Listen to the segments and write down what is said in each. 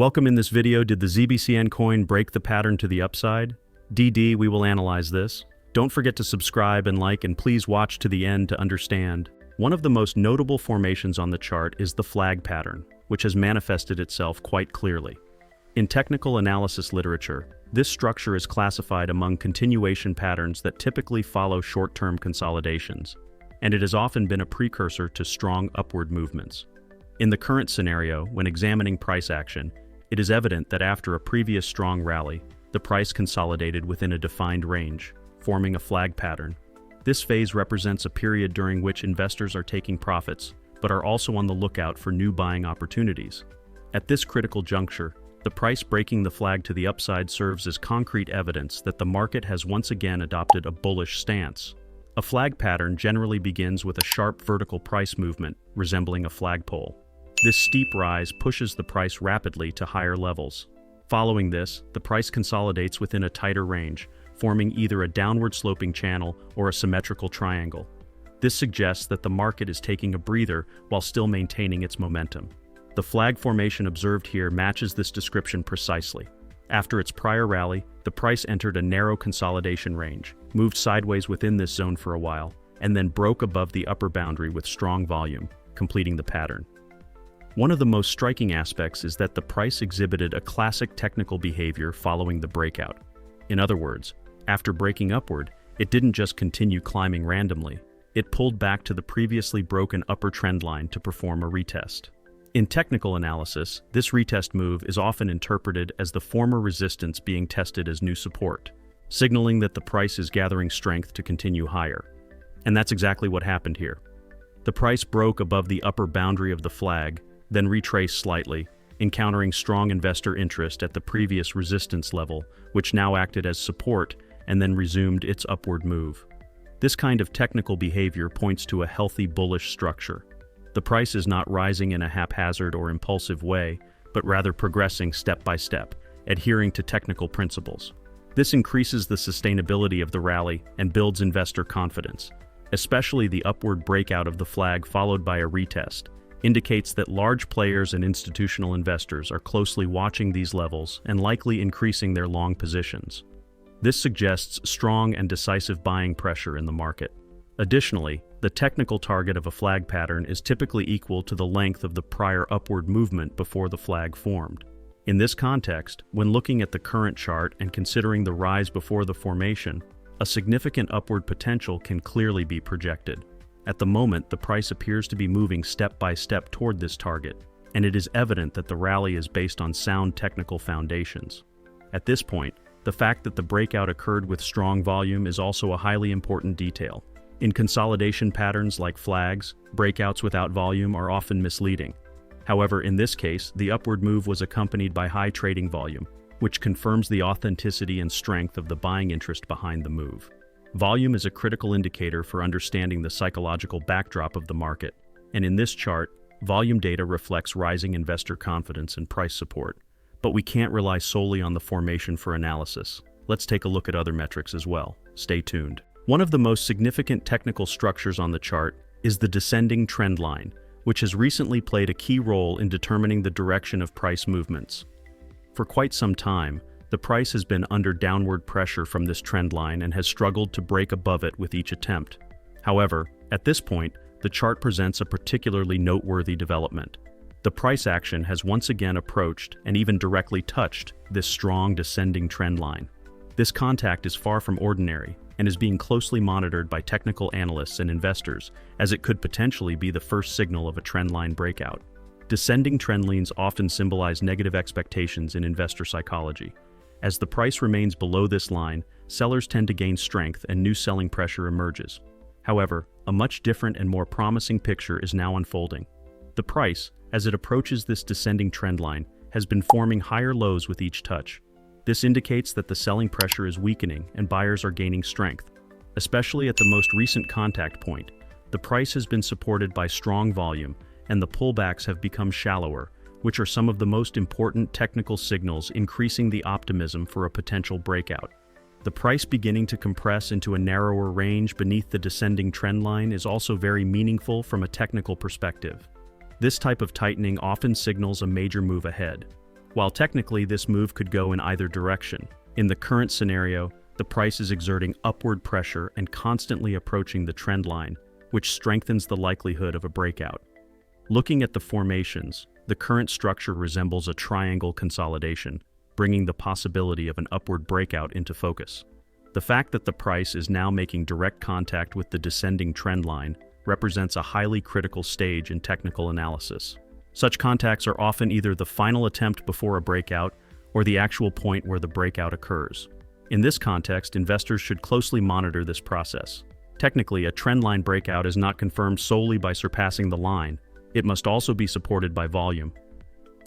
Welcome. In this video, did the ZBCN coin break the pattern to the upside? DD, we will analyze this. Don't forget to subscribe and like, and please watch to the end to understand. One of the most notable formations on the chart is the flag pattern, which has manifested itself quite clearly. In technical analysis literature, this structure is classified among continuation patterns that typically follow short-term consolidations, and it has often been a precursor to strong upward movements. In the current scenario, when examining price action, it is evident that after a previous strong rally, the price consolidated within a defined range, forming a flag pattern. This phase represents a period during which investors are taking profits, but are also on the lookout for new buying opportunities. At this critical juncture, the price breaking the flag to the upside serves as concrete evidence that the market has once again adopted a bullish stance. A flag pattern generally begins with a sharp vertical price movement, resembling a flagpole. This steep rise pushes the price rapidly to higher levels. Following this, the price consolidates within a tighter range, forming either a downward sloping channel or a symmetrical triangle. This suggests that the market is taking a breather while still maintaining its momentum. The flag formation observed here matches this description precisely. After its prior rally, the price entered a narrow consolidation range, moved sideways within this zone for a while, and then broke above the upper boundary with strong volume, completing the pattern. One of the most striking aspects is that the price exhibited a classic technical behavior following the breakout. In other words, after breaking upward, it didn't just continue climbing randomly. It pulled back to the previously broken upper trend line to perform a retest. In technical analysis, this retest move is often interpreted as the former resistance being tested as new support, signaling that the price is gathering strength to continue higher. And that's exactly what happened here. The price broke above the upper boundary of the flag, then retraced slightly, encountering strong investor interest at the previous resistance level, which now acted as support and then resumed its upward move. This kind of technical behavior points to a healthy bullish structure. The price is not rising in a haphazard or impulsive way, but rather progressing step by step, adhering to technical principles. This increases the sustainability of the rally and builds investor confidence. Especially the upward breakout of the flag followed by a retest indicates that large players and institutional investors are closely watching these levels and likely increasing their long positions. This suggests strong and decisive buying pressure in the market. Additionally, the technical target of a flag pattern is typically equal to the length of the prior upward movement before the flag formed. In this context, when looking at the current chart and considering the rise before the formation, a significant upward potential can clearly be projected. At the moment, the price appears to be moving step by step toward this target, and it is evident that the rally is based on sound technical foundations. At this point, the fact that the breakout occurred with strong volume is also a highly important detail. In consolidation patterns like flags, breakouts without volume are often misleading. However, in this case, the upward move was accompanied by high trading volume, which confirms the authenticity and strength of the buying interest behind the move. Volume is a critical indicator for understanding the psychological backdrop of the market, and in this chart, volume data reflects rising investor confidence and price support. But we can't rely solely on the formation for analysis. Let's take a look at other metrics as well. Stay tuned. One of the most significant technical structures on the chart is the descending trend line, which has recently played a key role in determining the direction of price movements. For quite some time, the price has been under downward pressure from this trend line and has struggled to break above it with each attempt. However, at this point, the chart presents a particularly noteworthy development. The price action has once again approached and even directly touched this strong descending trend line. This contact is far from ordinary and is being closely monitored by technical analysts and investors, as it could potentially be the first signal of a trendline breakout. Descending trend lines often symbolize negative expectations in investor psychology. As the price remains below this line, sellers tend to gain strength and new selling pressure emerges. However, a much different and more promising picture is now unfolding. The price, as it approaches this descending trend line, has been forming higher lows with each touch. This indicates that the selling pressure is weakening and buyers are gaining strength. Especially at the most recent contact point, the price has been supported by strong volume and the pullbacks have become shallower, which are some of the most important technical signals increasing the optimism for a potential breakout. The price beginning to compress into a narrower range beneath the descending trend line is also very meaningful from a technical perspective. This type of tightening often signals a major move ahead. While technically this move could go in either direction, in the current scenario, the price is exerting upward pressure and constantly approaching the trend line, which strengthens the likelihood of a breakout. Looking at the formations, the current structure resembles a triangle consolidation, bringing the possibility of an upward breakout into focus. The fact that the price is now making direct contact with the descending trend line represents a highly critical stage in technical analysis. Such contacts are often either the final attempt before a breakout or the actual point where the breakout occurs. In this context, investors should closely monitor this process. Technically, a trendline breakout is not confirmed solely by surpassing the line. It must also be supported by volume.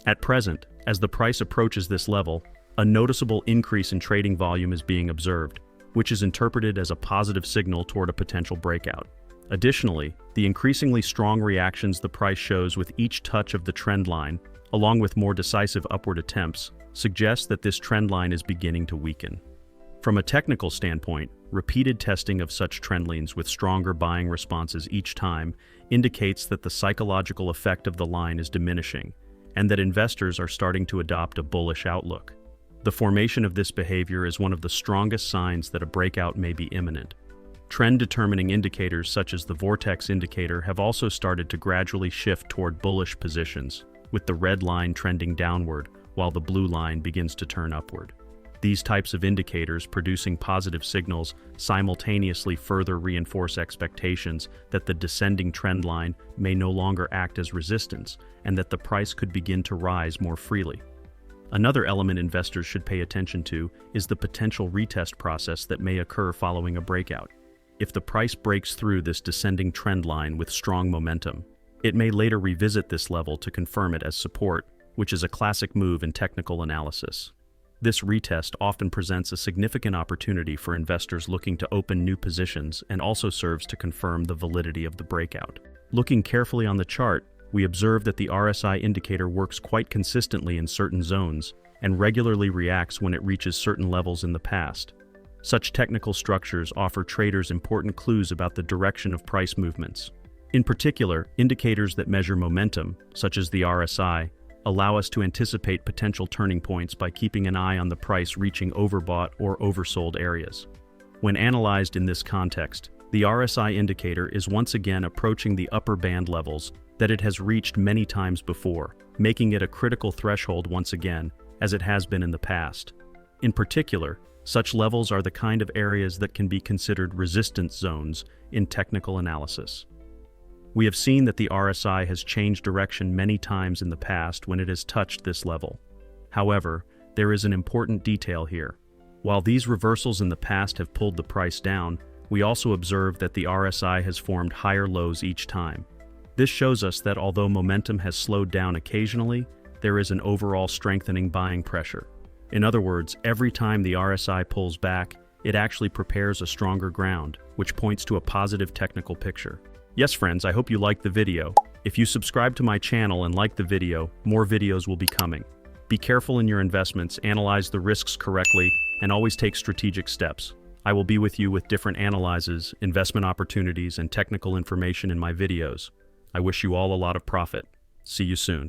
At present, as the price approaches this level, a noticeable increase in trading volume is being observed, which is interpreted as a positive signal toward a potential breakout. Additionally, the increasingly strong reactions the price shows with each touch of the trend line, along with more decisive upward attempts, suggest that this trend line is beginning to weaken. From a technical standpoint, repeated testing of such trend lines with stronger buying responses each time indicates that the psychological effect of the line is diminishing, and that investors are starting to adopt a bullish outlook. The formation of this behavior is one of the strongest signs that a breakout may be imminent. Trend-determining indicators such as the vortex indicator have also started to gradually shift toward bullish positions, with the red line trending downward while the blue line begins to turn upward. These types of indicators producing positive signals simultaneously further reinforce expectations that the descending trend line may no longer act as resistance and that the price could begin to rise more freely. Another element investors should pay attention to is the potential retest process that may occur following a breakout. If the price breaks through this descending trend line with strong momentum, it may later revisit this level to confirm it as support, which is a classic move in technical analysis. This retest often presents a significant opportunity for investors looking to open new positions and also serves to confirm the validity of the breakout. Looking carefully on the chart, we observe that the RSI indicator works quite consistently in certain zones and regularly reacts when it reaches certain levels in the past. Such technical structures offer traders important clues about the direction of price movements. In particular, indicators that measure momentum, such as the RSI, allow us to anticipate potential turning points by keeping an eye on the price reaching overbought or oversold areas. When analyzed in this context, the RSI indicator is once again approaching the upper band levels that it has reached many times before, making it a critical threshold once again, as it has been in the past. In particular, such levels are the kind of areas that can be considered resistance zones in technical analysis. We have seen that the RSI has changed direction many times in the past when it has touched this level. However, there is an important detail here. While these reversals in the past have pulled the price down, we also observe that the RSI has formed higher lows each time. This shows us that although momentum has slowed down occasionally, there is an overall strengthening buying pressure. In other words, every time the RSI pulls back, it actually prepares a stronger ground, which points to a positive technical picture. Yes, friends, I hope you liked the video. If you subscribe to my channel and like the video, more videos will be coming. Be careful in your investments, analyze the risks correctly, and always take strategic steps. I will be with you with different analyses, investment opportunities, and technical information in my videos. I wish you all a lot of profit. See you soon.